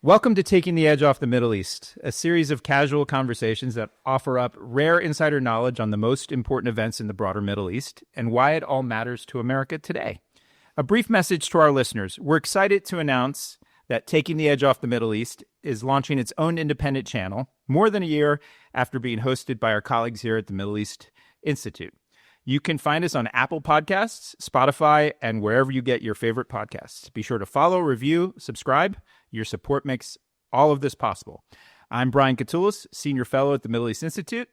Welcome to Taking the Edge Off the Middle East, a series of casual conversations that offer up rare insider knowledge on the most important events in the broader Middle East and why it all matters to America today. A brief message to our listeners. We're excited to announce that Taking the Edge Off the Middle East is launching its own independent channel more than a year after being hosted by our colleagues here at the Middle East Institute. You can find us on Apple Podcasts, Spotify, and wherever you get your favorite podcasts. Be sure to follow, review, subscribe. Your support makes all of this possible. I'm Brian Katulis, Senior Fellow at the Middle East Institute,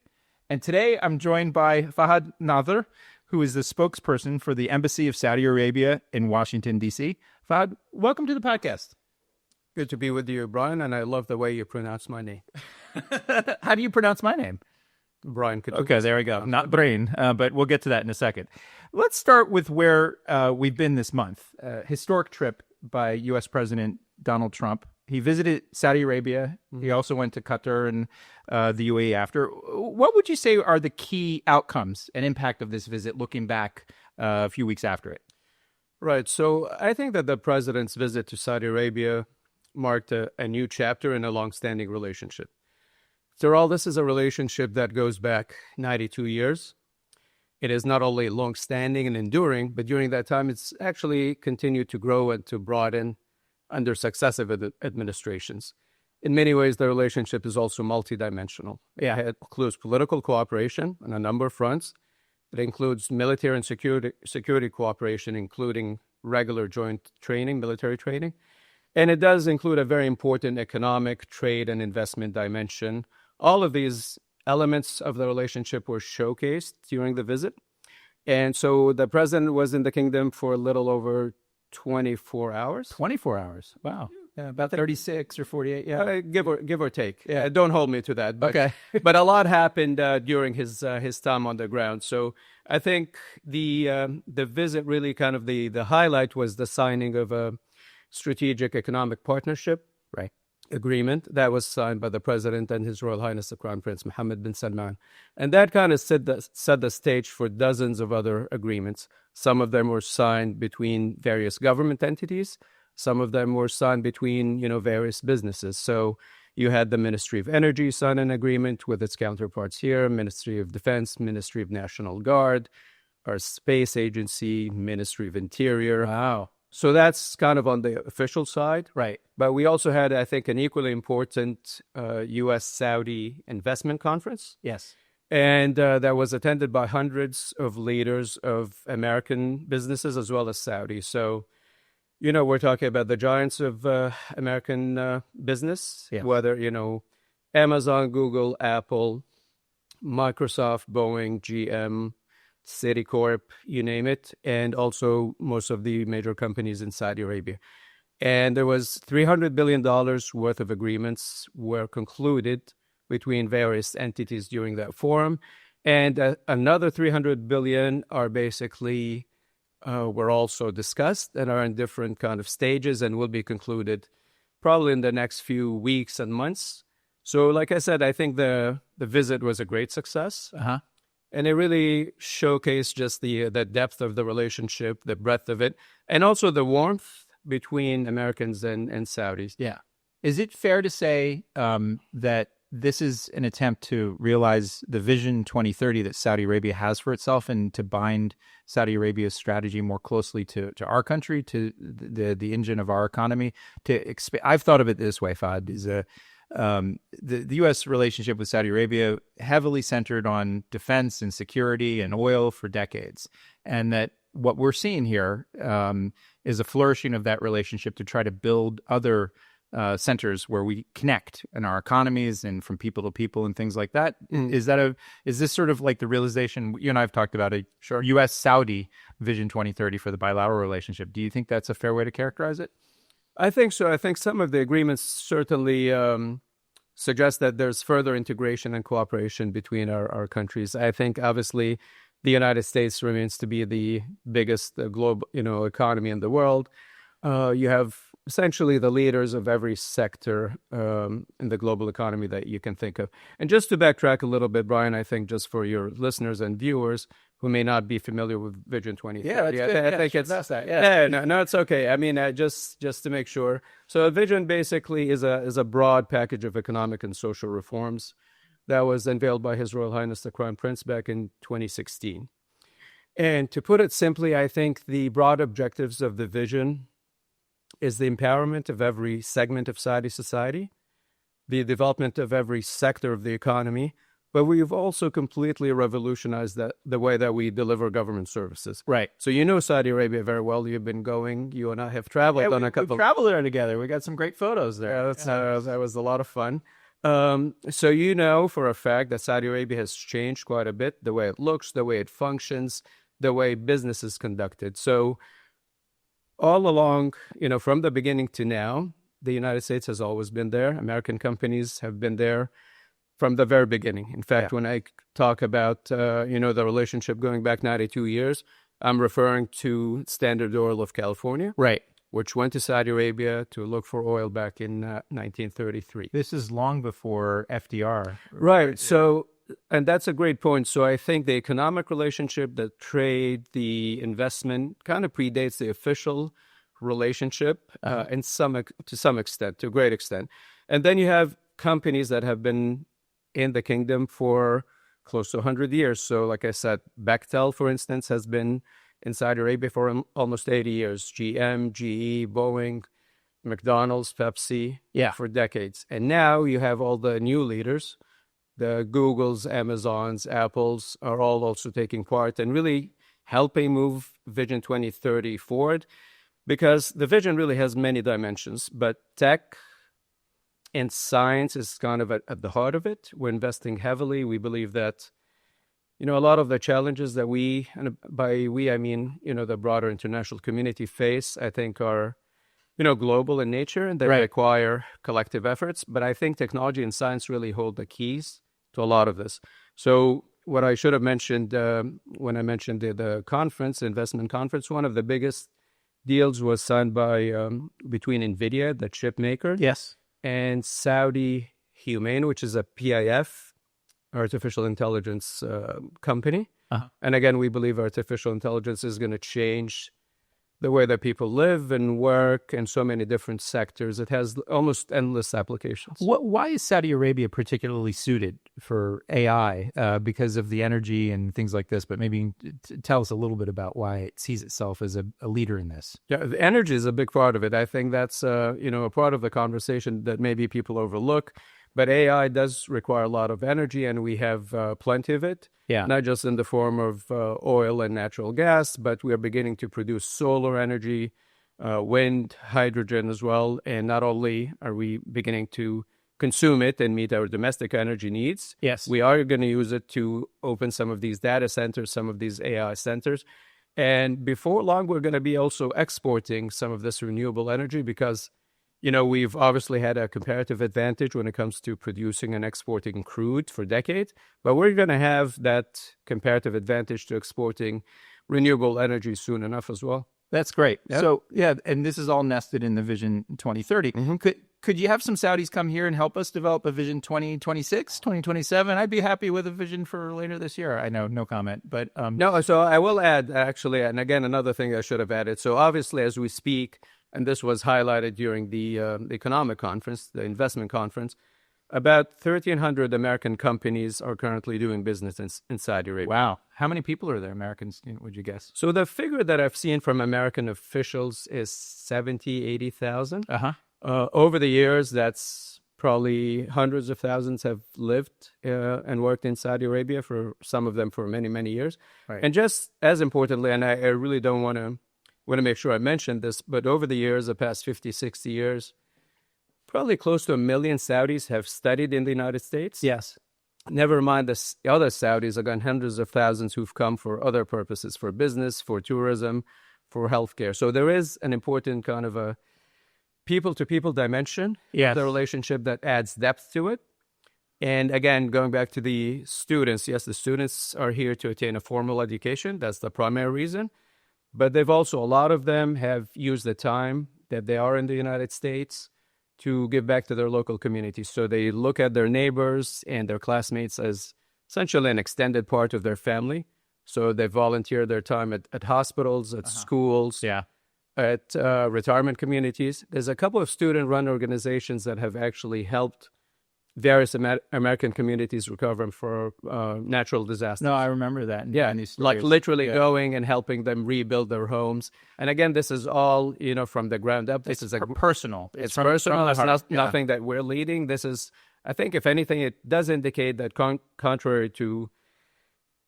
and today I'm joined by Fahad Nazer, who is the spokesperson for the Embassy of Saudi Arabia in Washington, D.C. Fahad, welcome to the podcast. Good to be with you, Brian, and I love the way you pronounce my name. How do you pronounce my name? Brian Katulis. Okay, there we go. Not Brain, but we'll get to that in a second. Let's start with where we've been this month. Historic trip by U.S. President Donald Trump. He visited Saudi Arabia. Mm-hmm. He also went to Qatar and the UAE after. What would you say are the key outcomes and impact of this visit looking back a few weeks after it? Right. So I think that the president's visit to Saudi Arabia marked a new chapter in a longstanding relationship. After all, this is a relationship that goes back 92 years. It is not only long-standing and enduring, but during that time, it's actually continued to grow and to broaden under successive administrations. In many ways, the relationship is also multidimensional. Yeah. It includes political cooperation on a number of fronts. It includes military and security cooperation, including regular joint training, military training. And it does include a very important economic, trade, and investment dimension. All of these elements of the relationship were showcased during the visit. And so the president was in the kingdom for a little over 24 hours. 24 hours. Wow. Yeah, about 36 or 48. Yeah. Give or take. Yeah. Don't hold me to that. But, okay. But a lot happened during his time on the ground. So I think the visit really kind of the highlight was the signing of a strategic economic partnership agreement that was signed by the president and His Royal Highness the Crown Prince Mohammed bin Salman. And that kind of set the stage for dozens of other agreements. Some of them were signed between various government entities. Some of them were signed between, various businesses. So you had the Ministry of Energy sign an agreement with its counterparts here, Ministry of Defense, Ministry of National Guard, our space agency, Ministry of Interior. Wow. So that's kind of on the official side. Right. But we also had, I think, an equally important U.S.-Saudi investment conference. Yes. And that was attended by hundreds of leaders of American businesses as well as Saudi. So, we're talking about the giants of American business, whether, Amazon, Google, Apple, Microsoft, Boeing, GM, Citicorp, you name it, and also most of the major companies in Saudi Arabia. And there was $300 billion worth of agreements were concluded between various entities during that forum. And another $300 billion are basically were also discussed and are in different kind of stages and will be concluded probably in the next few weeks and months. So like I said, I think the visit was a great success. Uh-huh. And it really showcased just the depth of the relationship, the breadth of it, and also the warmth between Americans and Saudis. Yeah. Is it fair to say that this is an attempt to realize the Vision 2030 that Saudi Arabia has for itself and to bind Saudi Arabia's strategy more closely to our country, to the engine of our economy? I've thought of it this way, Fahad, is the U.S. relationship with Saudi Arabia heavily centered on defense and security and oil for decades. And that what we're seeing here is a flourishing of that relationship to try to build other centers where we connect in our economies and from people to people and things like that. Mm. Is this sort of like the realization, you and I have talked about a U.S.-Saudi Vision 2030 for the bilateral relationship. Do you think that's a fair way to characterize it? I think so. I think some of the agreements certainly suggest that there's further integration and cooperation between our countries. I think obviously the United States remains to be the biggest global economy in the world. You have essentially the leaders of every sector in the global economy that you can think of. And just to backtrack a little bit, Brian, I think just for your listeners and viewers who may not be familiar with Vision 2030. Yeah, that's good. I think it's that's that. Yeah. no, it's okay. I mean, just to make sure. So a vision basically is a broad package of economic and social reforms that was unveiled by His Royal Highness the Crown Prince back in 2016. And to put it simply, I think the broad objectives of the vision is the empowerment of every segment of Saudi society, the development of every sector of the economy, but we've also completely revolutionized the way that we deliver government services. Right. So you know Saudi Arabia very well. You've been going. You and I have traveled on a couple. We traveled there together. We got some great photos there. Yeah, that was a lot of fun. So you know for a fact that Saudi Arabia has changed quite a bit, the way it looks, the way it functions, the way business is conducted. So all along, from the beginning to now, the United States has always been there. American companies have been there from the very beginning. In fact, when I talk about, the relationship going back 92 years, I'm referring to Standard Oil of California. Right. Which went to Saudi Arabia to look for oil back in 1933. This is long before FDR. Right. So, and that's a great point. So I think the economic relationship, the trade, the investment kind of predates the official relationship to some extent, to a great extent. And then you have companies that have been in the kingdom for close to 100 years. So like I said, Bechtel, for instance, has been in Saudi Arabia for almost 80 years. GM, GE, Boeing, McDonald's, Pepsi, for decades. And now you have all the new leaders, the Googles, Amazons, Apples are all also taking part and really helping move Vision 2030 forward, because the vision really has many dimensions, but tech and science is kind of at the heart of it. We're investing heavily. We believe that a lot of the challenges that we, and by we, I mean, the broader international community face, I think are, global in nature and they require collective efforts. But I think technology and science really hold the keys to a lot of this. So what I should have mentioned when I mentioned the conference, investment conference, one of the biggest deals was signed between NVIDIA, the chip maker, and Saudi Humane, which is a PIF, artificial intelligence company. And again, we believe artificial intelligence is going to change the way that people live and work in so many different sectors. It has almost endless applications. Why is Saudi Arabia particularly suited for AI? Because of the energy and things like this, but maybe tell us a little bit about why it sees itself as a leader in this. Yeah, the energy is a big part of it. I think that's a part of the conversation that maybe people overlook. But AI does require a lot of energy, and we have plenty of it. Not just in the form of oil and natural gas, but we are beginning to produce solar energy, wind, hydrogen as well. And not only are we beginning to consume it and meet our domestic energy needs, we are going to use it to open some of these data centers, some of these AI centers. And before long, we're going to be also exporting some of this renewable energy because we've obviously had a comparative advantage when it comes to producing and exporting crude for decades, but we're going to have that comparative advantage to exporting renewable energy soon enough as well. That's great. So, and this is all nested in the Vision 2030. Could you have some Saudis come here and help us develop a Vision 2026, 2027? I'd be happy with a vision for later this year. I know, no comment, but... No, so I will add, actually, and again, another thing I should have added. So obviously, as we speak, and this was highlighted during the economic conference, the investment conference, about 1,300 American companies are currently doing business in Saudi Arabia. Wow. How many people are there, Americans, would you guess? So the figure that I've seen from American officials is 70,000, 80,000. Over the years, that's probably hundreds of thousands have lived and worked in Saudi Arabia, for some of them for many, many years. And just as importantly, and I really don't want to make sure I mention this, but over the years, the past 50, 60 years, probably close to 1 million Saudis have studied in the United States. Never mind the other Saudis, again, hundreds of thousands who've come for other purposes, for business, for tourism, for healthcare. So there is an important kind of a people-to-people dimension, the relationship that adds depth to it. And again, going back to the students, yes, the students are here to attain a formal education. That's the primary reason. But they've also, a lot of them have used the time that they are in the United States to give back to their local communities. So they look at their neighbors and their classmates as essentially an extended part of their family. So they volunteer their time at hospitals, at schools, Yeah. at retirement communities. There's a couple of student-run organizations that have actually helped various American communities recover for natural disasters. No, I remember that. Yeah, like literally going and helping them rebuild their homes. And again, this is all, from the ground up. This is personal. It's personal. It's nothing that we're leading. This is, I think, if anything, it does indicate that contrary to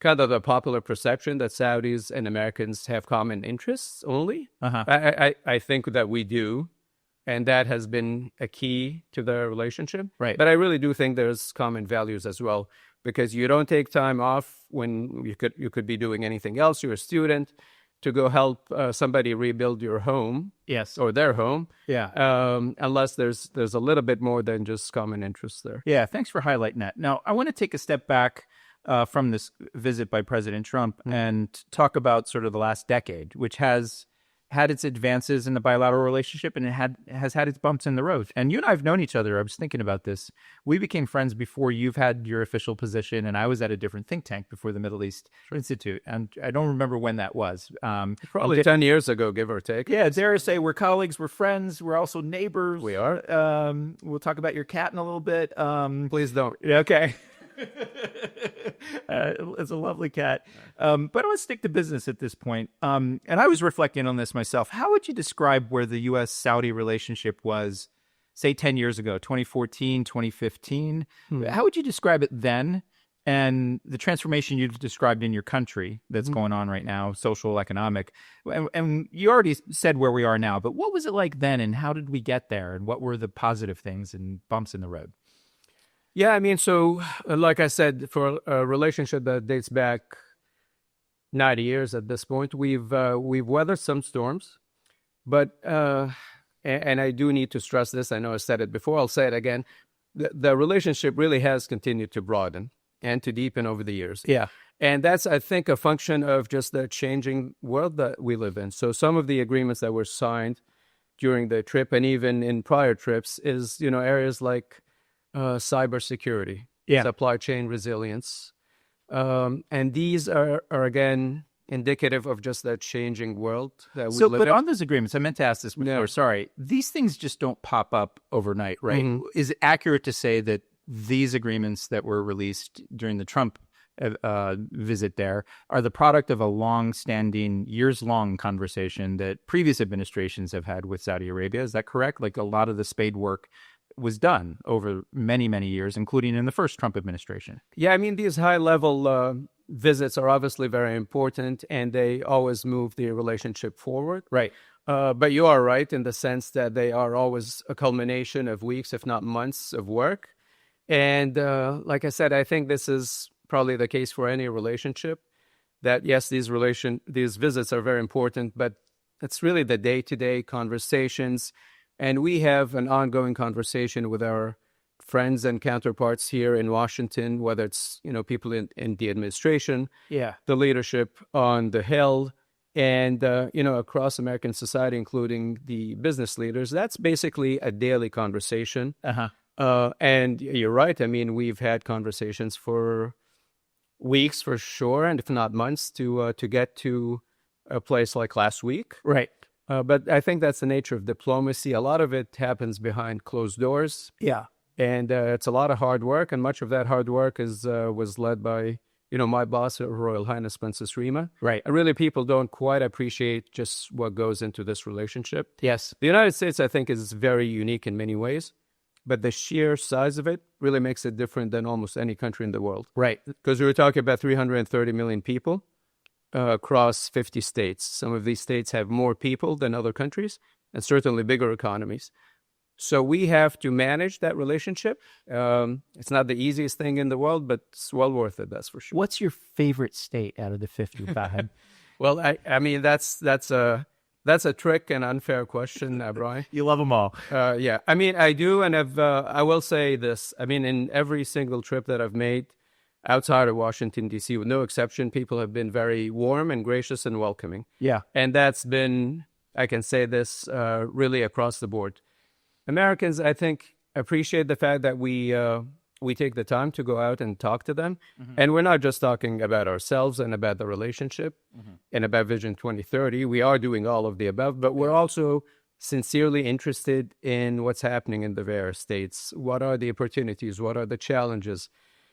kind of the popular perception that Saudis and Americans have common interests only, I think that we do. And that has been a key to the relationship. Right. But I really do think there's common values as well, because you don't take time off when you could be doing anything else. You're a student to go help somebody rebuild your home. Yes. Or their home. Yeah. Unless there's a little bit more than just common interests there. Yeah. Thanks for highlighting that. Now, I want to take a step back from this visit by President Trump and talk about sort of the last decade, which has had its advances in the bilateral relationship, and it has had its bumps in the road. And you and I have known each other. I was thinking about this. We became friends before you've had your official position, and I was at a different think tank before the Middle East Institute. And I don't remember when that was. Probably 10 years ago, give or take. Yeah, dare I say we're colleagues, we're friends, we're also neighbors. We are. We'll talk about your cat in a little bit. Please don't. Okay. It's a lovely cat. But I want to stick to business at this point. And I was reflecting on this myself. How would you describe where the U.S.-Saudi relationship was, say, 10 years ago, 2014, 2015? How would you describe it then, and the transformation you've described in your country that's going on right now, social, economic? And you already said where we are now, but what was it like then, and how did we get there, and what were the positive things and bumps in the road? Yeah, I mean, so like I said, for a relationship that dates back 90 years at this point, we've weathered some storms, but and I do need to stress this. I know I said it before. I'll say it again. The relationship really has continued to broaden and to deepen over the years. Yeah, and that's, I think, a function of just the changing world that we live in. So some of the agreements that were signed during the trip and even in prior trips is, areas like cybersecurity, supply chain resilience. And these are again, indicative of just that changing world that we live in. But on those agreements, I meant to ask this before, sorry, these things just don't pop up overnight, right? Mm-hmm. Is it accurate to say that these agreements that were released during the Trump visit there are the product of a long-standing, years-long conversation that previous administrations have had with Saudi Arabia? Is that correct? Like a lot of the spade work was done over many, many years, including in the first Trump administration. Yeah, I mean, these high-level visits are obviously very important, and they always move the relationship forward. Right. But you are right in the sense that they are always a culmination of weeks, if not months, of work. And like I said, I think this is probably the case for any relationship, that yes, these visits are very important, but it's really the day-to-day conversations. And we have an ongoing conversation with our friends and counterparts here in Washington, whether it's, people in the administration, the leadership on the Hill, and, across American society, including the business leaders. That's basically a daily conversation. And you're right. I mean, we've had conversations for weeks for sure, and if not months, to get to a place like last week. Right. But I think that's the nature of diplomacy. A lot of it happens behind closed doors. Yeah. And it's a lot of hard work, and much of that hard work was led by, my boss, Her Royal Highness Princess Rima. Right. And really, people don't quite appreciate just what goes into this relationship. Yes. The United States, I think, is very unique in many ways, but the sheer size of it really makes it different than almost any country in the world. Right. Because we were talking about 330 million people across 50 states. Some of these states have more people than other countries, and certainly bigger economies. So we have to manage that relationship. It's not the easiest thing in the world, but it's well worth it, that's for sure. What's your favorite state out of the 50, Fahad? Well, I mean, that's a trick and unfair question, Brian. You love them all. Yeah, I mean, I do, and I will say this. I mean, in every single trip that I've made outside of Washington, D.C., with no exception, people have been very warm and gracious and welcoming. Yeah. And that's been, I can say this, really across the board. Americans, I think, appreciate the fact that we we take the time to go out and talk to them. And we're not just talking about ourselves and about the relationship and about Vision 2030. We are doing all of the above, but we're also sincerely interested in what's happening in the various states. What are the opportunities? What are the challenges?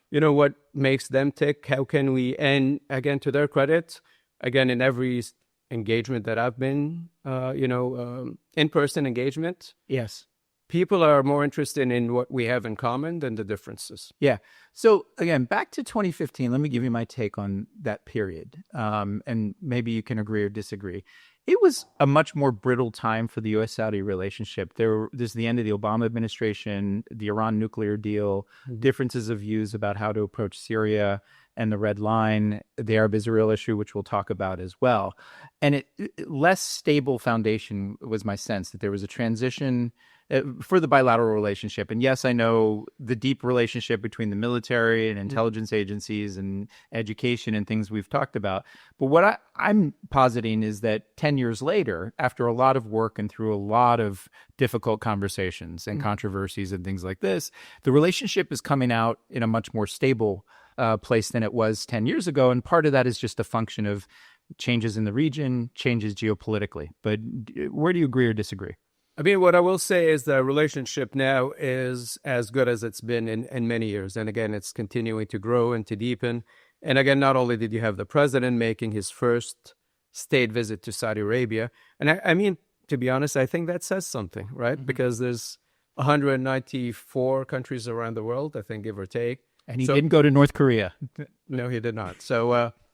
What makes them tick? How can we, and again, to their credit, again, in every engagement that I've been, in-person engagement. Yes. People are more interested in what we have in common than the differences. Yeah. So again, back to 2015, let me give you my take on that period. And maybe you can agree or disagree. It was a much more brittle time for the U.S.-Saudi relationship. This is the end of the Obama administration, the Iran nuclear deal, differences of views about how to approach Syria and the Red Line, the Arab-Israel issue, which we'll talk about as well. And less stable foundation was my sense, that there was a transition for the bilateral relationship. And yes, I know the deep relationship between the military and intelligence agencies and education and things we've talked about. But what I'm positing is that 10 years later, after a lot of work and through a lot of difficult conversations and controversies and things like this, the relationship is coming out in a much more stable place than it was 10 years ago. And part of that is just a function of changes in the region, changes geopolitically. But where do you agree or disagree? I mean, what I will say is the relationship now is as good as it's been in many years. And again, it's continuing to grow and to deepen. And again, not only did you have the president making his first state visit to Saudi Arabia, and I mean, to be honest, I think that says something, right? Because there's 194 countries around the world, I think, give or take. And he didn't go to North Korea. No, he did not.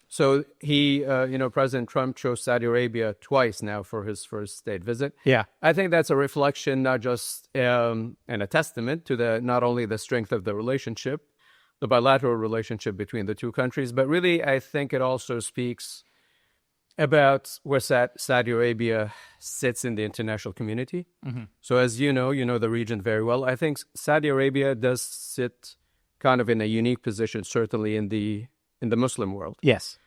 So he, President Trump chose Saudi Arabia twice now for his first state visit. Yeah. I think that's a reflection, not just and a testament to not only the strength of the relationship, the bilateral relationship between the two countries, but really I think it also speaks about where Saudi Arabia sits in the international community. So as you know the region very well. I think Saudi Arabia does sit kind of in a unique position, certainly in the Muslim world. Yes.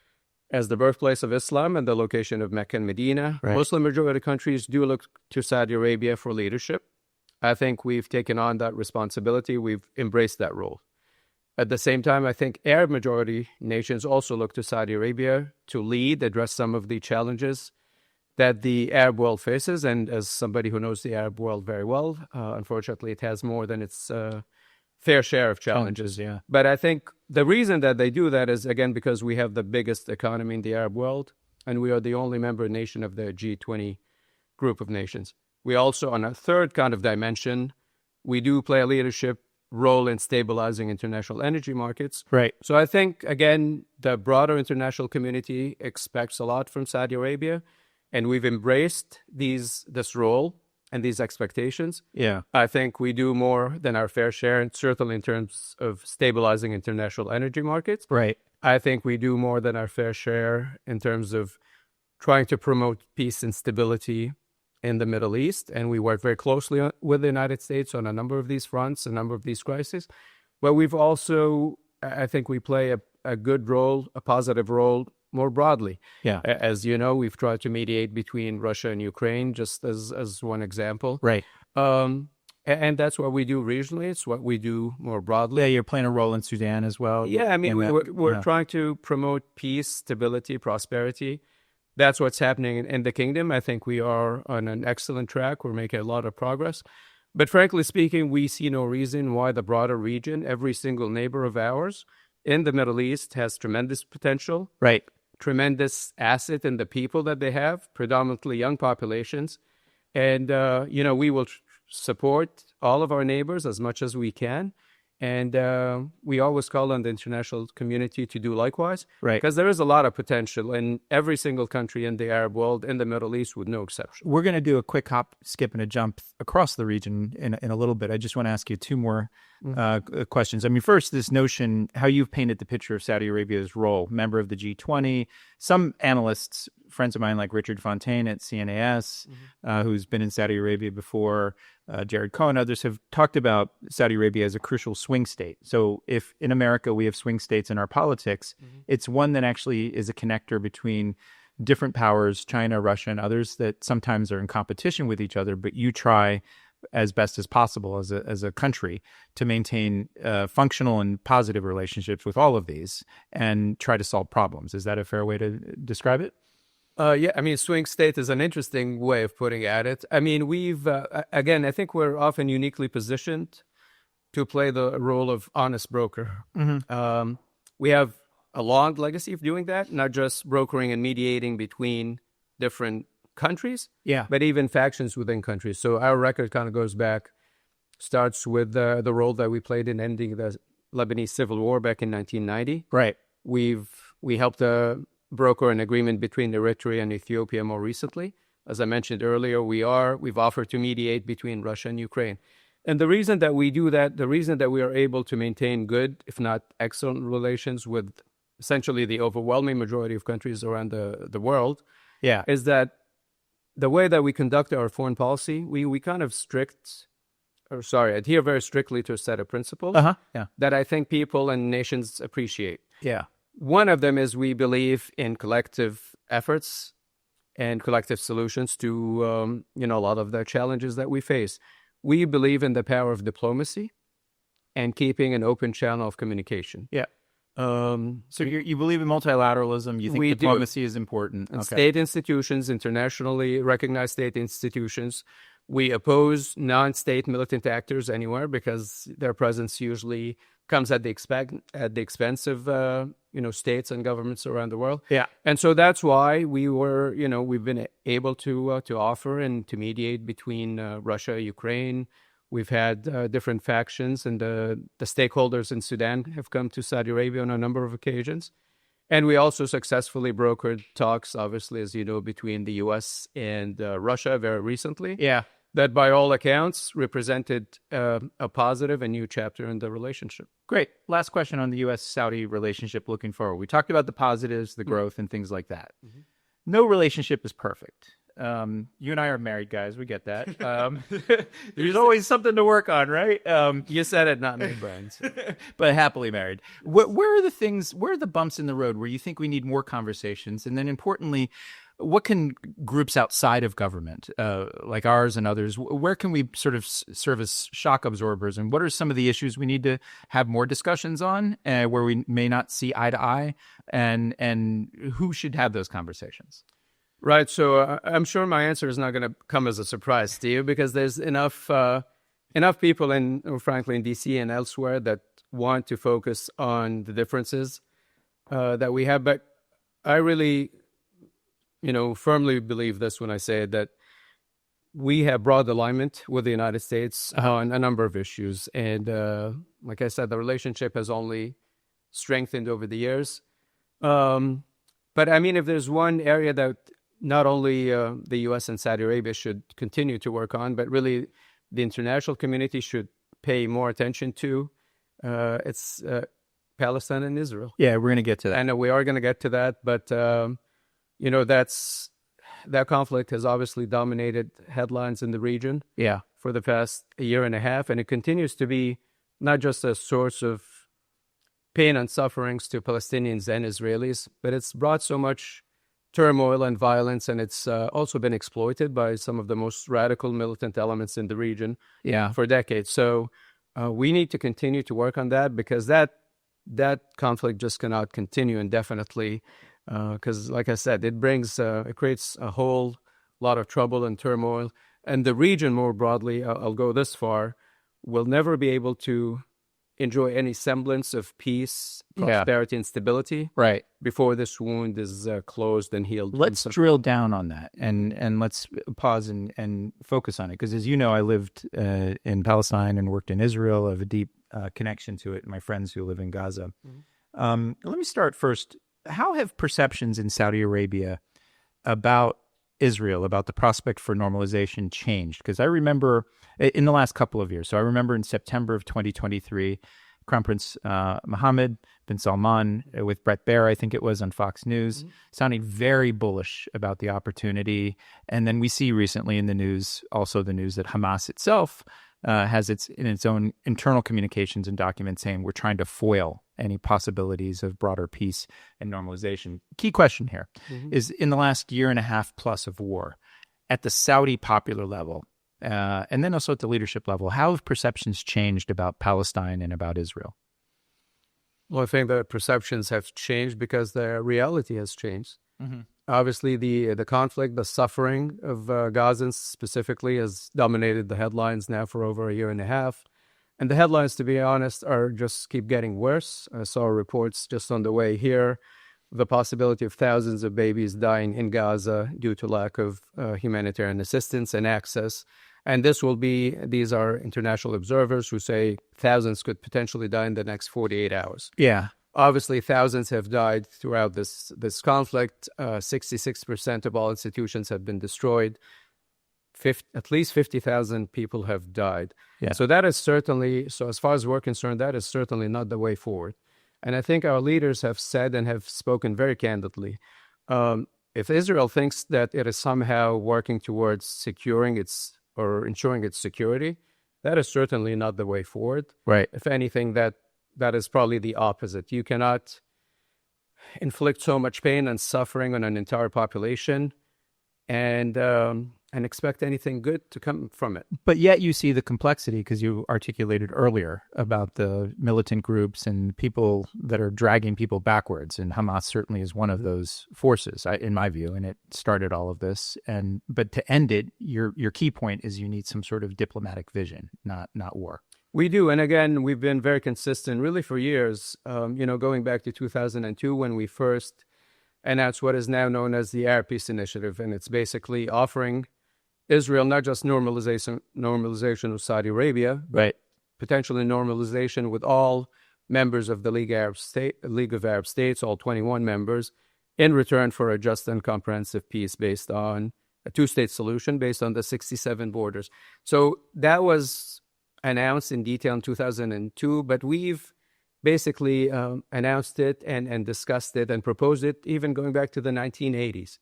As the birthplace of Islam and the location of Mecca and Medina, right. Muslim majority countries do look to Saudi Arabia for leadership. I think we've taken on that responsibility. We've embraced that role. At the same time, I think Arab majority nations also look to Saudi Arabia to lead, address some of the challenges that the Arab world faces. And as somebody who knows the Arab world very well, unfortunately, it has more than its fair share of challenges. Yeah. But I think the reason that they do that is, again, because we have the biggest economy in the Arab world, and we are the only member nation of the G20 group of nations. We also, on a third kind of dimension, we do play a leadership role in stabilizing international energy markets. Right. So I think, again, the broader international community expects a lot from Saudi Arabia, and we've embraced this role and these expectations. Yeah. I think we do more than our fair share, and certainly in terms of stabilizing international energy markets. Right. I think we do more than our fair share in terms of trying to promote peace and stability in the Middle East. And we work very closely with the United States on a number of these fronts, a number of these crises. But we've also, I think we play a good role, a positive role, more broadly. Yeah. As you know, we've tried to mediate between Russia and Ukraine, just as one example. Right. And that's what we do regionally. It's what we do more broadly. Yeah, you're playing a role in Sudan as well. Yeah, I mean, we're trying to promote peace, stability, prosperity. That's what's happening in the kingdom. I think we are on an excellent track. We're making a lot of progress. But frankly speaking, we see no reason why the broader region, every single neighbor of ours in the Middle East, has tremendous potential. Right. Tremendous asset in the people that they have, predominantly young populations. And, we will support all of our neighbors as much as we can. And we always call on the international community to do likewise. Right. Because there is a lot of potential in every single country in the Arab world, in the Middle East, with no exception. We're going to do a quick hop, skip, and a jump across the region in a little bit. I just want to ask you two more questions. I mean, first, this notion, how you've painted the picture of Saudi Arabia's role, member of the G20. Some analysts, friends of mine like Richard Fontaine at CNAS, who's been in Saudi Arabia before, Jared Cohen, others have talked about Saudi Arabia as a crucial swing state. So if in America we have swing states in our politics, it's one that actually is a connector between different powers, China, Russia, and others that sometimes are in competition with each other, but you try as best as possible as a country to maintain functional and positive relationships with all of these and try to solve problems. Is that a fair way to describe it? Yeah, I mean, swing state is an interesting way of putting at it. I mean, we've, again, I think we're often uniquely positioned to play the role of honest broker. Mm-hmm. We have a long legacy of doing that, not just brokering and mediating between different countries, but even factions within countries. So our record kind of goes back, starts with the role that we played in ending the Lebanese civil war back in 1990. Right. We helped broker an agreement between Eritrea and Ethiopia more recently. As I mentioned earlier, we've offered to mediate between Russia and Ukraine. And the reason that we do that, the reason that we are able to maintain good, if not excellent relations with essentially the overwhelming majority of countries around the world, is that the way that we conduct our foreign policy, we kind of adhere very strictly to a set of principles that I think people and nations appreciate. Yeah. One of them is we believe in collective efforts and collective solutions to, a lot of the challenges that we face. We believe in the power of diplomacy and keeping an open channel of communication. Yeah. So you believe in multilateralism. You think diplomacy is important. And state institutions, internationally recognized state institutions. We oppose non-state militant actors anywhere because their presence usually comes at the expense of states and governments around the world. Yeah. And so that's why we've been able to offer and to mediate between Russia, Ukraine. We've had different factions, and the stakeholders in Sudan have come to Saudi Arabia on a number of occasions. And we also successfully brokered talks, obviously, as you know, between the U.S. and Russia very recently. Yeah. That, by all accounts, represented a positive and new chapter in the relationship. Great. Last question on the U.S.-Saudi relationship looking forward. We talked about the positives, the growth, and things like that. Mm-hmm. No relationship is perfect. You and I are married guys. We get that. There's always something to work on, right? You said it, not me, Brian. But happily married. Where are the bumps in the road where you think we need more conversations? And then importantly, what can groups outside of government, like ours and others, where can we sort of serve as shock absorbers? And what are some of the issues we need to have more discussions on where we may not see eye to eye? And who should have those conversations? Right. So I'm sure my answer is not going to come as a surprise to you because there's enough people frankly, in DC and elsewhere that want to focus on the differences that we have. But I really, firmly believe this when I say that we have broad alignment with the United States on a number of issues. And like I said, the relationship has only strengthened over the years. But I mean, if there's one area that not only the U.S. and Saudi Arabia should continue to work on, but really the international community should pay more attention to, it's Palestine and Israel. Yeah, we're going to get to that. I know we are going to get to that, but that conflict has obviously dominated headlines in the region for the past year and a half, and it continues to be not just a source of pain and sufferings to Palestinians and Israelis, but it's brought so much turmoil and violence, and it's also been exploited by some of the most radical militant elements in the region for decades. So we need to continue to work on that because that conflict just cannot continue indefinitely because, like I said, it creates a whole lot of trouble and turmoil. And the region more broadly, I'll go this far, will never be able to enjoy any semblance of peace, prosperity, and stability before this wound is closed and healed. Let's drill down on that and let's pause and focus on it. Because as you know, I lived in Palestine and worked in Israel. I have a deep connection to it. My friends who live in Gaza. Mm-hmm. Let me start first. How have perceptions in Saudi Arabia about Israel, about the prospect for normalization changed? Because I remember in the last couple of years, so I remember in September of 2023, Crown Prince Mohammed bin Salman with Bret Baier, I think it was, on Fox News, sounding very bullish about the opportunity. And then we see recently in the news, also the news that Hamas itself has its own internal communications and documents saying we're trying to foil any possibilities of broader peace and normalization. Key question here is, in the last year and a half plus of war, at the Saudi popular level, and then also at the leadership level. How have perceptions changed about Palestine and about Israel? Well, I think that perceptions have changed because the reality has changed. Mm-hmm. Obviously, the conflict, the suffering of Gazans specifically has dominated the headlines now for over a year and a half. And the headlines, to be honest, are just keep getting worse. I saw reports just on the way here, the possibility of thousands of babies dying in Gaza due to lack of humanitarian assistance and access. And these are international observers who say thousands could potentially die in the next 48 hours. Yeah. Obviously, thousands have died throughout this conflict. 66% of all institutions have been destroyed. At least 50,000 people have died. Yeah. So that is certainly, as far as we're concerned, that is certainly not the way forward. And I think our leaders have said and have spoken very candidly. If Israel thinks that it is somehow working towards securing or ensuring its security, that is certainly not the way forward. Right. If anything, that is probably the opposite. You cannot inflict so much pain and suffering on an entire population and expect anything good to come from it. But yet you see the complexity, because you articulated earlier about the militant groups and people that are dragging people backwards, and Hamas certainly is one of those forces, in my view, and it started all of this. But to end it, your key point is you need some sort of diplomatic vision, not war. We do, and again, we've been very consistent, really for years. Going back to 2002 when we first announced what is now known as the Arab Peace Initiative, and it's basically offering Israel not just normalization with Saudi Arabia, but potentially normalization with all members of the League of Arab States, all 21 members, in return for a just and comprehensive peace based on a two-state solution based on the 67 borders. So that was announced in detail in 2002, but we've basically announced it and discussed it and proposed it even going back to the 1980s.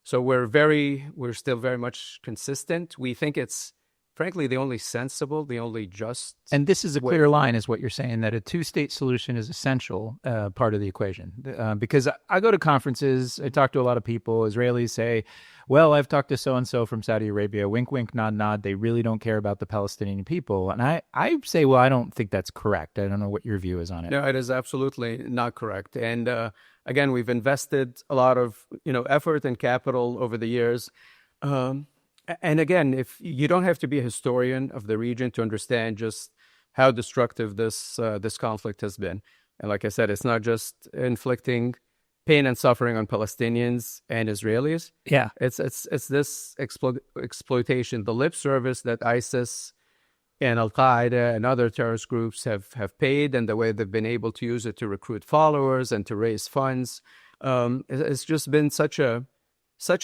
So we're still very much consistent. We think it's, frankly, the only sensible, the only just. And this is a clear line, is what you're saying, that a two-state solution is essential part of the equation. Because I go to conferences, I talk to a lot of people. Israelis say, well, I've talked to so-and-so from Saudi Arabia, wink, wink, nod, nod. They really don't care about the Palestinian people. And I say, well, I don't think that's correct. I don't know what your view is on it. No, it is absolutely not correct. And again, we've invested a lot of effort and capital over the years. And again, if you don't have to be a historian of the region to understand just how destructive this conflict has been. And like I said, it's not just inflicting pain and suffering on Palestinians and Israelis. Yeah, it's this exploitation, the lip service that ISIS and Al-Qaeda and other terrorist groups have paid, and the way they've been able to use it to recruit followers and to raise funds. It's just been such a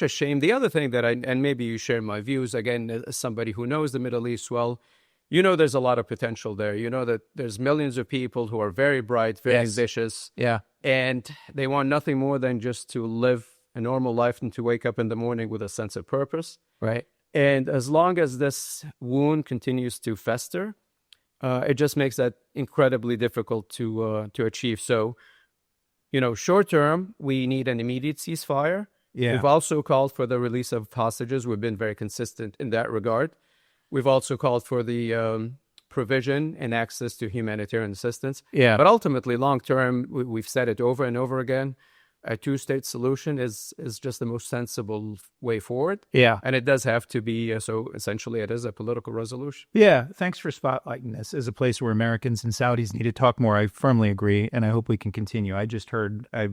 shame. The other thing that and maybe you share my views, again, as somebody who knows the Middle East well, there's a lot of potential there. That there's millions of people who are very bright, very ambitious. Yeah. And they want nothing more than just to live a normal life and to wake up in the morning with a sense of purpose. Right. And as long as this wound continues to fester, it just makes that incredibly difficult to achieve. So, short term, we need an immediate ceasefire. Yeah. We've also called for the release of hostages. We've been very consistent in that regard. We've also called for the provision and access to humanitarian assistance. Yeah. But ultimately, long term, we've said it over and over again, a two-state solution is just the most sensible way forward. Yeah. And it does have to be, so essentially it is a political resolution. Yeah. Thanks for spotlighting this as a place where Americans and Saudis need to talk more. I firmly agree, and I hope we can continue. I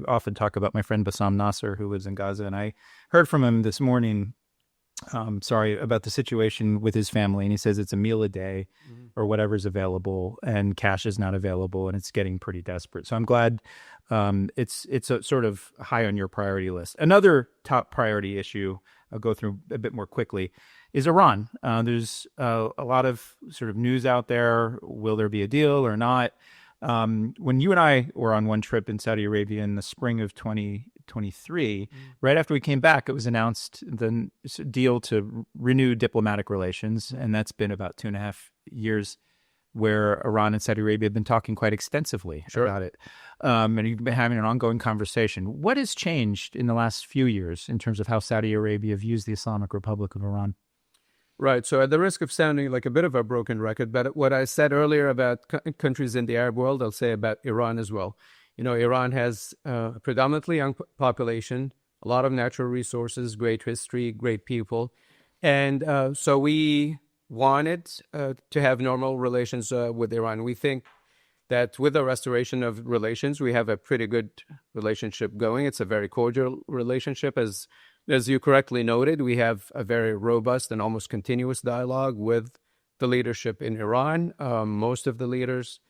often talk about my friend Bassam Nasser, who lives in Gaza, and I heard from him this morning, about the situation with his family. And he says it's a meal a day or whatever's available, and cash is not available, and it's getting pretty desperate. So I'm glad it's a sort of high on your priority list. Another top priority issue I'll go through a bit more quickly is Iran. There's a lot of sort of news out there. Will there be a deal or not? When you and I were on one trip in Saudi Arabia in the spring of 2023, right after we came back, it was announced the deal to renew diplomatic relations. And that's been about 2.5 years where Iran and Saudi Arabia have been talking quite extensively about it. And you've been having an ongoing conversation. What has changed in the last few years in terms of how Saudi Arabia views the Islamic Republic of Iran? Right. So at the risk of sounding like a bit of a broken record, but what I said earlier about countries in the Arab world, I'll say about Iran as well. Iran has a predominantly young population, a lot of natural resources, great history, great people. And so we wanted to have normal relations with Iran. We think that with the restoration of relations, we have a pretty good relationship going. It's a very cordial relationship. As you correctly noted, we have a very robust and almost continuous dialogue with the leadership in Iran. Most of the leaders,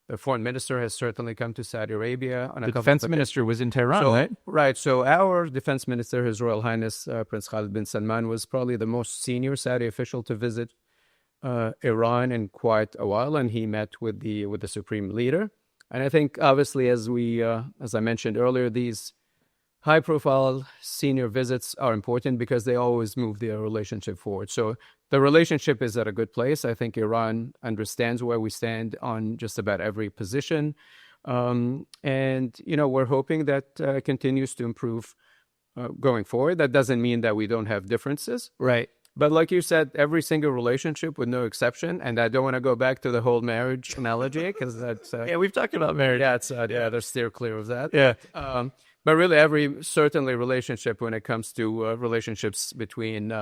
the foreign minister has certainly come to Saudi Arabia. The defense minister was in Tehran, right? Right. So our defense minister, His Royal Highness Prince Khalid bin Salman, was probably the most senior Saudi official to visit Iran in quite a while, and he met with the supreme leader. And I think, obviously, as I mentioned earlier, these high-profile senior visits are important because they always move the relationship forward. So the relationship is at a good place. I think Iran understands where we stand on just about every position. And, we're hoping that it continues to improve going forward. That doesn't mean that we don't have differences. Right. But like you said, every single relationship with no exception, and I don't want to go back to the whole marriage analogy because that's... yeah, we've talked about marriage. Yeah, they're steer clear of that. Yeah. But really, certainly relationship when it comes to relationships between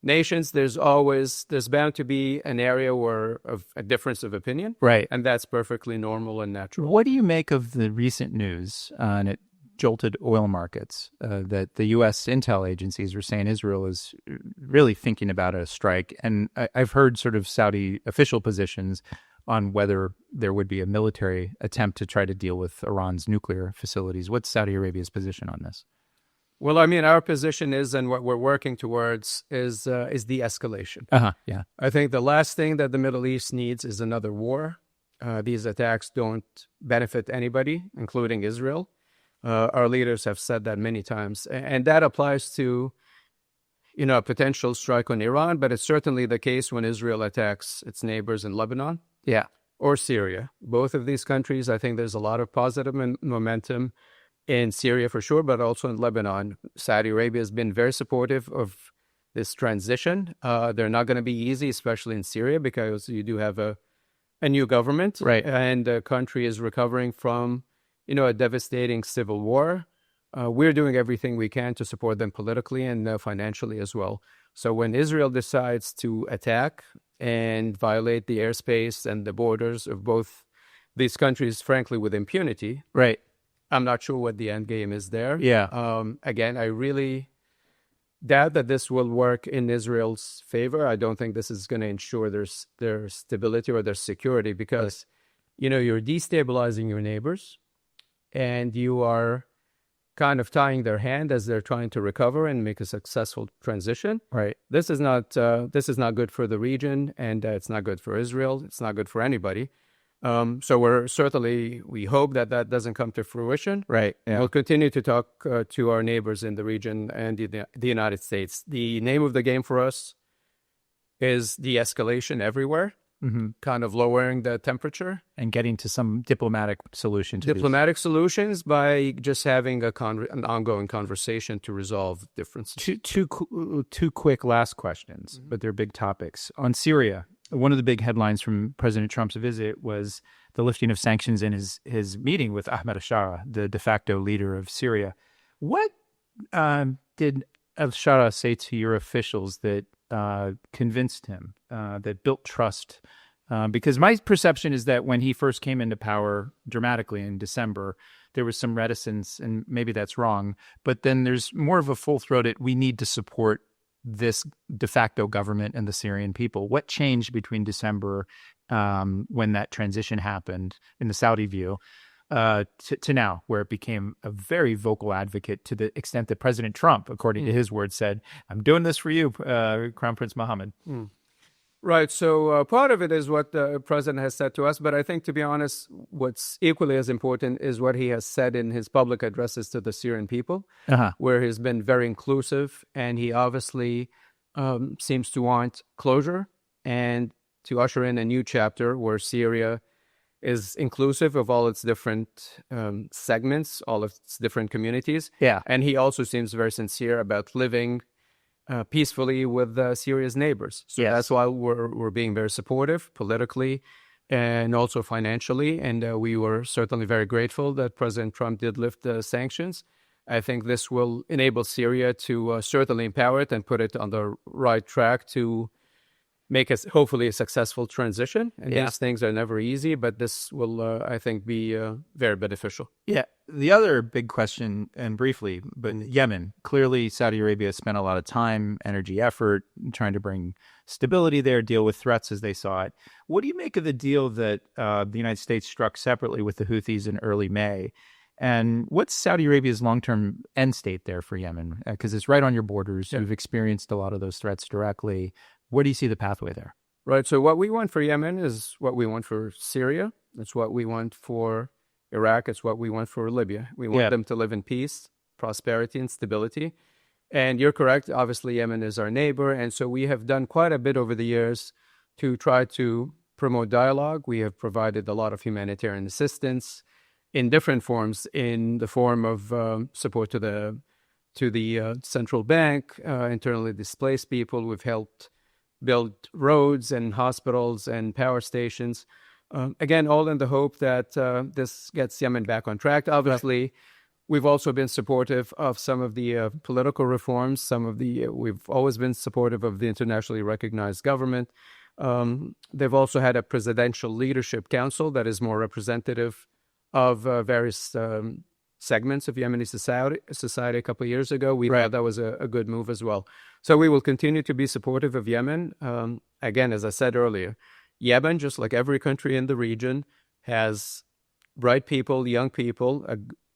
nations, there's bound to be an area of a difference of opinion. Right. And that's perfectly normal and natural. What do you make of the recent news, and it jolted oil markets, that the U.S. intel agencies are saying Israel is really thinking about a strike? And I've heard sort of Saudi official positions on whether there would be a military attempt to try to deal with Iran's nuclear facilities. What's Saudi Arabia's position on this? Well, I mean, our position is, and what we're working towards is de-escalation. Yeah. I think the last thing that the Middle East needs is another war. These attacks don't benefit anybody, including Israel. Our leaders have said that many times. And that applies to, a potential strike on Iran, but it's certainly the case when Israel attacks its neighbors in Lebanon. Yeah. Or Syria. Both of these countries, I think there's a lot of positive momentum in Syria for sure, but also in Lebanon. Saudi Arabia has been very supportive of this transition. They're not going to be easy, especially in Syria, because you do have a new government. Right. And the country is recovering from, a devastating civil war. We're doing everything we can to support them politically and financially as well. So when Israel decides to attack and violate the airspace and the borders of both these countries, frankly, with impunity, right, I'm not sure what the end game is there. Yeah. Again, I really doubt that this will work in Israel's favor. I don't think this is going to ensure their stability or their security because, you're destabilizing your neighbors and you are kind of tying their hand as they're trying to recover and make a successful transition. Right. This is not good for the region, and it's not good for Israel. It's not good for anybody. So we hope that doesn't come to fruition. Right. Yeah. We'll continue to talk to our neighbors in the region and the United States. The name of the game for us is de-escalation everywhere. Mm-hmm. Kind of lowering the temperature and getting to some diplomatic solution to solutions by just having an ongoing conversation to resolve differences. Two quick last questions, but they're big topics. On Syria, one of the big headlines from President Trump's visit was the lifting of sanctions in his meeting with Ahmed al-Shara, the de facto leader of Syria. What did al-Shara say to your officials that convinced him, that built trust? Because my perception is that when he first came into power dramatically in December, there was some reticence, and maybe that's wrong. But then there's more of a full-throated, we need to support this de facto government and the Syrian people. What changed between December, when that transition happened in the Saudi view, to now, where it became a very vocal advocate to the extent that President Trump, according to his words, said, I'm doing this for you, Crown Prince Mohammed. Right. So part of it is what the president has said to us. But I think, to be honest, what's equally as important is what he has said in his public addresses to the Syrian people, where he's been very inclusive. And he obviously seems to want closure and to usher in a new chapter where Syria is inclusive of all its different segments, all of its different communities. Yeah. And he also seems very sincere about living peacefully with Syria's neighbors. So that's why we're being very supportive politically and also financially. And we were certainly very grateful that President Trump did lift the sanctions. I think this will enable Syria to certainly empower it and put it on the right track to make us hopefully a successful transition. And these things are never easy, but this will, I think, be very beneficial. Yeah. The other big question, and briefly, but Yemen, clearly Saudi Arabia spent a lot of time, energy, effort trying to bring stability there, deal with threats as they saw it. What do you make of the deal that the United States struck separately with the Houthis in early May? And what's Saudi Arabia's long-term end state there for Yemen? Because it's right on your borders. You've experienced a lot of those threats directly. Where do you see the pathway there? Right. So what we want for Yemen is what we want for Syria. It's what we want for Iraq. It's what we want for Libya. We want them to live in peace, prosperity, and stability. And you're correct. Obviously, Yemen is our neighbor. And so we have done quite a bit over the years to try to promote dialogue. We have provided a lot of humanitarian assistance in different forms, in the form of support to the central bank, internally displaced people. We've helped build roads and hospitals and power stations. Again, all in the hope that this gets Yemen back on track. Obviously, we've also been supportive of some of the political reforms. We've always been supportive of the internationally recognized government. They've also had a presidential leadership council that is more representative of various segments of Yemeni society a couple of years ago. We thought that was a good move as well. So we will continue to be supportive of Yemen. Again, as I said earlier, Yemen, just like every country in the region, has bright people, young people,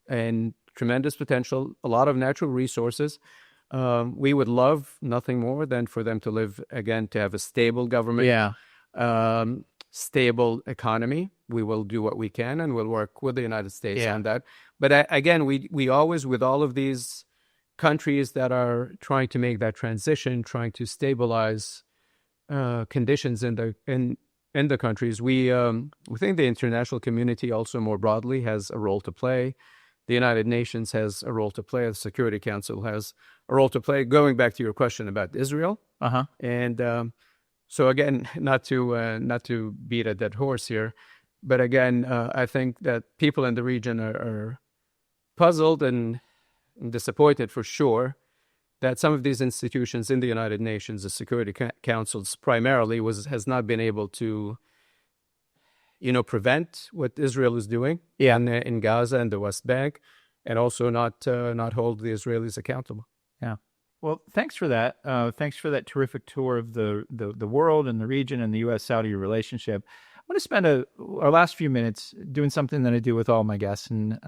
and tremendous potential, a lot of natural resources. We would love nothing more than for them to live, again, to have a stable government, stable economy. We will do what we can, and we'll work with the United States on that. But again, we always, with all of these countries that are trying to make that transition, trying to stabilize conditions in the countries, we think the international community also more broadly has a role to play. The United Nations has a role to play. The Security Council has a role to play. Going back to your question about Israel, and so again, not to beat a dead horse here, but again, I think that people in the region are puzzled and disappointed for sure that some of these institutions in the United Nations, the Security Councils primarily, has not been able to, prevent what Israel is doing in Gaza and the West Bank, and also not hold the Israelis accountable. Yeah. Well, thanks for that. Thanks for that terrific tour of the world and the region and the U.S.-Saudi relationship. I want to spend our last few minutes doing something that I do with all my guests, and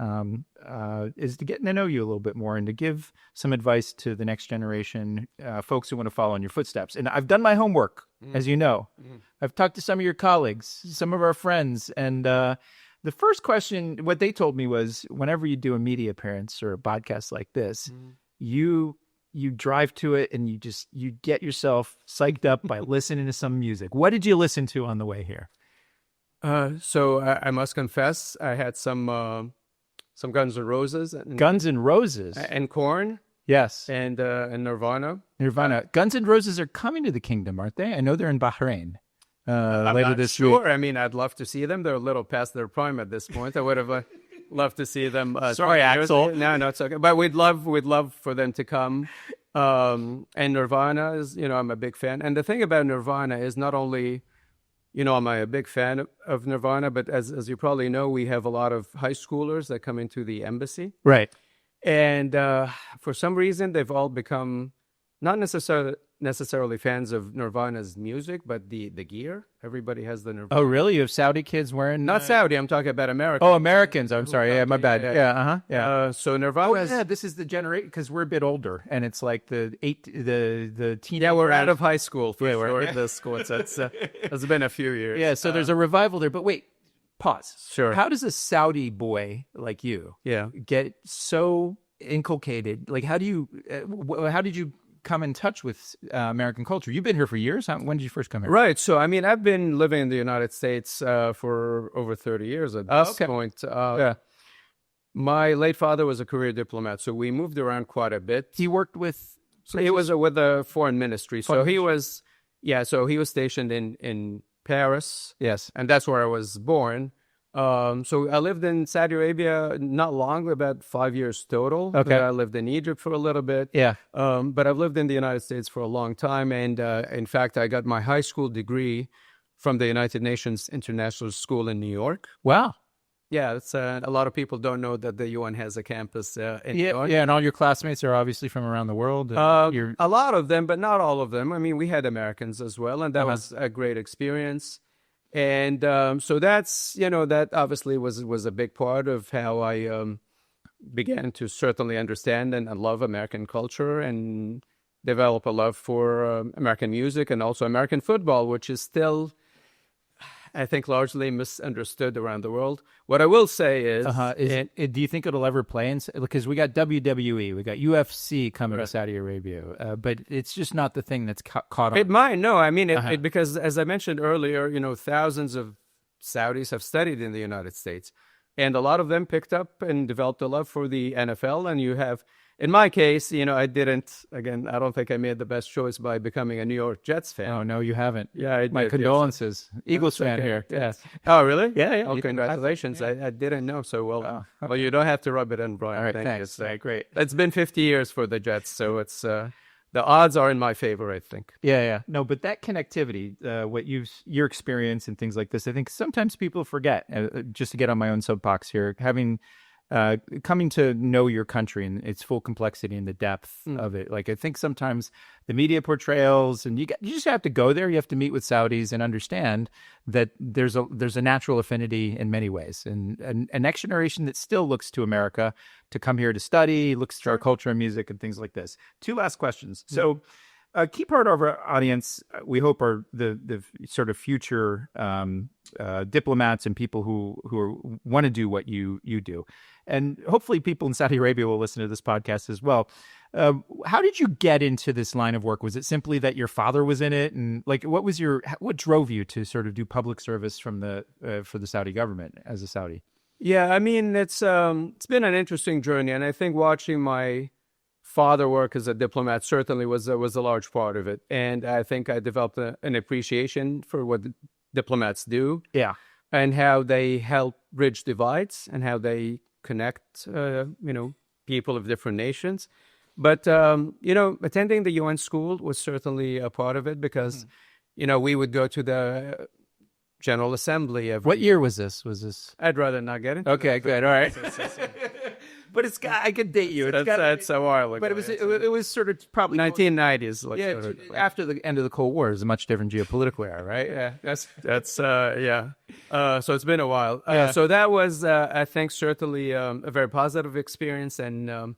is to get to know you a little bit more and to give some advice to the next generation, folks who want to follow in your footsteps. And I've done my homework, as you know. I've talked to some of your colleagues, some of our friends, and the first question, what they told me was, whenever you do a media appearance or a podcast like this, you drive to it and you get yourself psyched up by listening to some music. What did you listen to on the way here? So I must confess, I had some Guns N' Roses. Guns N' Roses? And Korn. Yes. And Nirvana. Guns N' Roses are coming to the kingdom, aren't they? I know they're in Bahrain later this week. I mean, I'd love to see them. They're a little past their prime at this point. I would have loved to see them. Sorry, Axel. No, it's okay. But we'd love for them to come. And Nirvana is, I'm a big fan. And the thing about Nirvana is not only, I'm a big fan of Nirvana, but as you probably know, we have a lot of high schoolers that come into the embassy. Right. And for some reason, they've all become not necessarily fans of Nirvana's music, but the gear. Everybody has the Nirvana. Oh, really? You have Saudi kids wearing? Not Saudi. I'm talking about Americans. Oh, Americans. I'm sorry. Yeah, my bad. Yeah. So Nirvana. This is the generation, because we're a bit older, and it's like the teen. Yeah, we're out of high school. We're in the school. It's been a few years. Yeah. So there's a revival there. But wait, pause. Sure. How does a Saudi boy like you get so inculcated? Like, how did you come in touch with American culture? You've been here for years. When did you first come here? Right. So, I mean, I've been living in the United States for over 30 years at this point. My late father was a career diplomat, so we moved around quite a bit. He worked with So he was with the foreign ministry. So he was stationed in Paris. Yes. And that's where I was born. So I lived in Saudi Arabia not long, about 5 years total. Okay. I lived in Egypt for a little bit. Yeah. But I've lived in the United States for a long time. And in fact, I got my high school degree from the United Nations International School in New York. Wow. Yeah, it's a lot of people don't know that the UN has a campus in New York. Yeah, and all your classmates are obviously from around the world. A lot of them, but not all of them. I mean, we had Americans as well, and that was a great experience. And so that's, that obviously was a big part of how I began to certainly understand and love American culture and develop a love for American music and also American football, which is still, I think, largely misunderstood around the world. What I will say is... do you think it'll ever play in... Because we got WWE, we got UFC coming to Saudi Arabia, but it's just not the thing that's caught on. It might, no. I mean, because as I mentioned earlier, thousands of Saudis have studied in the United States. And a lot of them picked up and developed a love for the NFL. And you have... In my case, I don't think I made the best choice by becoming a New York Jets fan. Oh, no, you haven't. Yeah, my condolences. Yes. Eagles fan here. Yes. Oh, really? Yeah. Oh, congratulations. I didn't know so well. Wow. Well, you don't have to rub it in, Brian. All right, thanks. All right, great. It's been 50 years for the Jets, so it's the odds are in my favor, I think. Yeah. No, but that connectivity, your experience and things like this, I think sometimes people forget. Just to get on my own soapbox here, coming to know your country and its full complexity and the depth of it. Like, I think sometimes the media portrayals, and you just have to go there. You have to meet with Saudis and understand that there's a natural affinity in many ways, and a next generation that still looks to America to come here to study, looks to our culture and music and things like this. Two last questions. So, a key part of our audience, we hope, are the sort of future diplomats and people who want to do what you do. And hopefully people in Saudi Arabia will listen to this podcast as well. How did you get into this line of work? Was it simply that your father was in it? And what drove you to sort of do public service for the Saudi government as a Saudi? Yeah, I mean, it's been an interesting journey. And I think watching my father work as a diplomat certainly was a large part of it. And I think I developed an appreciation for what diplomats do. Yeah. And how they help bridge divides and how they connect, people of different nations. But, attending the UN school was certainly a part of it because, we would go to the General Assembly. What year was this? I'd rather not get into Okay, good. All right. But I could date you. That's a while ago. But it was sort of probably 1990s. After the end of the Cold War, is a much different geopolitical era, right? Yeah. So it's been a while. So that was, I think, certainly a very positive experience, and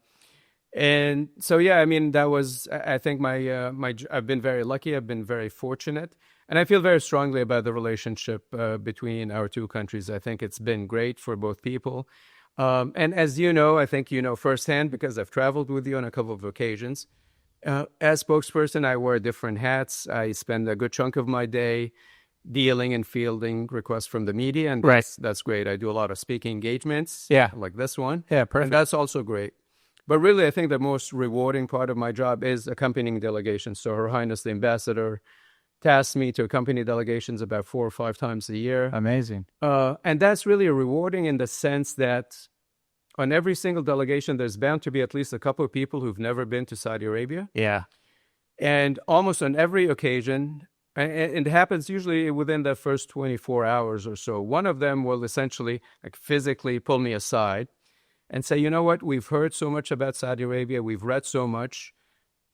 so yeah, I mean, that was, I think, I've been very lucky. I've been very fortunate, and I feel very strongly about the relationship between our two countries. I think it's been great for both people. And as you know, I think you know firsthand because I've traveled with you on a couple of occasions. As spokesperson, I wear different hats. I spend a good chunk of my day dealing and fielding requests from the media, and that's great. I do a lot of speaking engagements, like this one. Yeah, perfect. And that's also great. But really, I think the most rewarding part of my job is accompanying delegations. So Her Highness the Ambassador tasks me to accompany delegations about 4 or 5 times a year. Amazing. And that's really rewarding in the sense that on every single delegation, there's bound to be at least a couple of people who've never been to Saudi Arabia. Yeah. And almost on every occasion, and it happens usually within the first 24 hours or so, one of them will essentially physically pull me aside and say, you know what, we've heard so much about Saudi Arabia, we've read so much,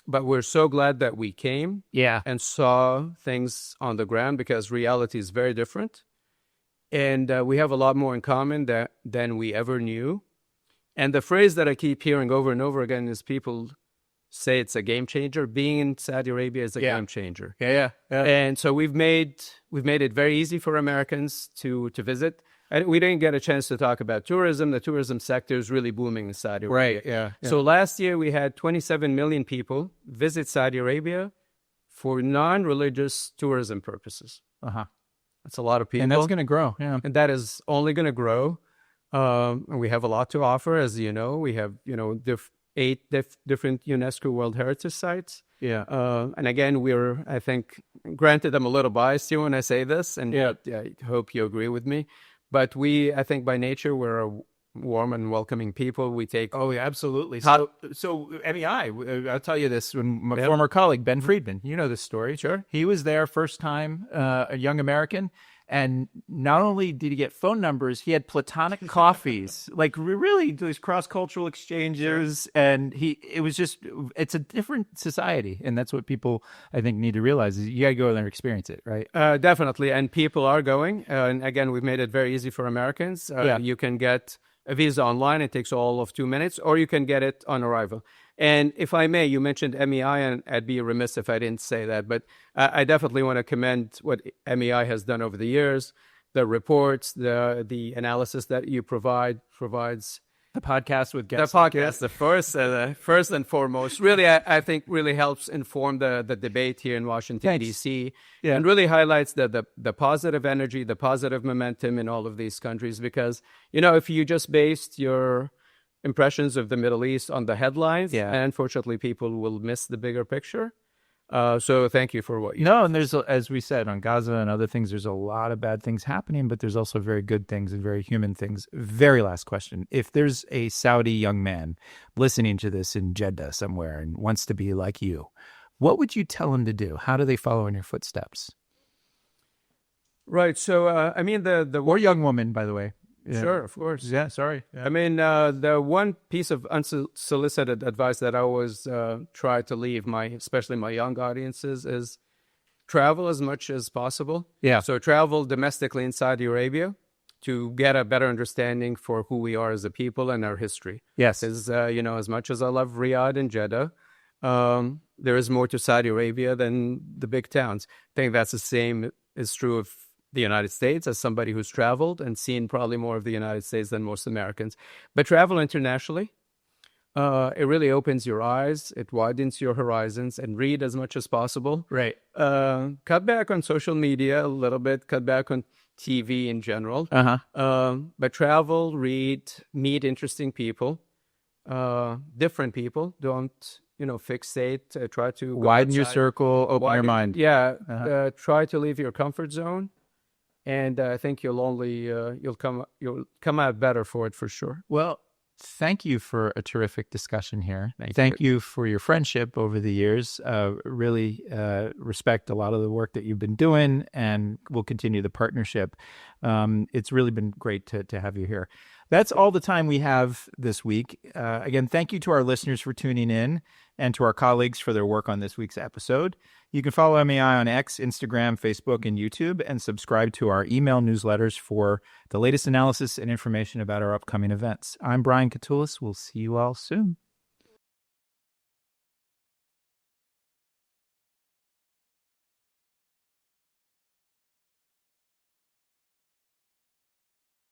but we're so glad that we came and saw things on the ground because reality is very different. And we have a lot more in common than we ever knew. And the phrase that I keep hearing over and over again is people say it's a game changer. Being in Saudi Arabia is a game changer. Yeah. And so we've made it very easy for Americans to visit. And we didn't get a chance to talk about tourism. The tourism sector is really booming in Saudi Arabia. Right, yeah. So last year we had 27 million people visit Saudi Arabia for non-religious tourism purposes. That's a lot of people. And that's going to grow, yeah. And that is only going to grow. And we have a lot to offer, as you know. We have, 8 different UNESCO World Heritage Sites. Yeah. And again, I think, granted, I'm a little biased here when I say this, and I hope you agree with me. But I think by nature, we're a warm and welcoming people. We take... Oh, yeah, absolutely. So MEI, I'll tell you this, when my former colleague, Ben Friedman, you know this story. Sure. He was there first time, a young American. And not only did he get phone numbers, he had platonic coffees, like really these cross-cultural exchanges. And it's a different society. And that's what people, I think, need to realize is you got to go there and experience it, right? Definitely. And people are going. And again, we've made it very easy for Americans. You can get a visa online. It takes all of 2 minutes, or you can get it on arrival. And if I may, you mentioned MEI, and I'd be remiss if I didn't say that, but I definitely want to commend what MEI has done over the years. The reports, the analysis that you provides. The podcast with guests. The podcast, the first and foremost, really, I think really helps inform the debate here in Washington, D.C., and really highlights the positive energy, the positive momentum in all of these countries. Because, if you just based your impressions of the Middle East on the headlines, and unfortunately people will miss the bigger picture. So thank you for what you and there's, as we said, on Gaza and other things, there's a lot of bad things happening, but there's also very good things and very human things. Very last question. If there's a Saudi young man listening to this in Jeddah somewhere and wants to be like you, what would you tell him to do? How do they follow in your footsteps? Right. So, or young woman, by the way. Yeah. Sure, of course. Yeah, sorry. Yeah. The one piece of unsolicited advice that I always try to leave especially my young audiences is travel as much as possible. Yeah. So travel domestically in Saudi Arabia to get a better understanding for who we are as a people and our history. Yes. As much as I love Riyadh and Jeddah, there is more to Saudi Arabia than the big towns. I think that's the same is true of the United States, as somebody who's traveled and seen probably more of the United States than most Americans. But travel internationally, it really opens your eyes, it widens your horizons, and read as much as possible. Right. Cut back on social media a little bit, cut back on TV in general. But travel, read, meet interesting people, different people. Don't fixate. Try to widen your circle, open your mind. Yeah. Try to leave your comfort zone. And I think you'll come out better for it for sure. Well, thank you for a terrific discussion here. Thank you for your friendship over the years. Really respect a lot of the work that you've been doing, and we'll continue the partnership. It's really been great to have you here. That's all the time we have this week. Again, thank you to our listeners for tuning in and to our colleagues for their work on this week's episode. You can follow MEI on X, Instagram, Facebook, and YouTube, and subscribe to our email newsletters for the latest analysis and information about our upcoming events. I'm Brian Katulis. We'll see you all soon.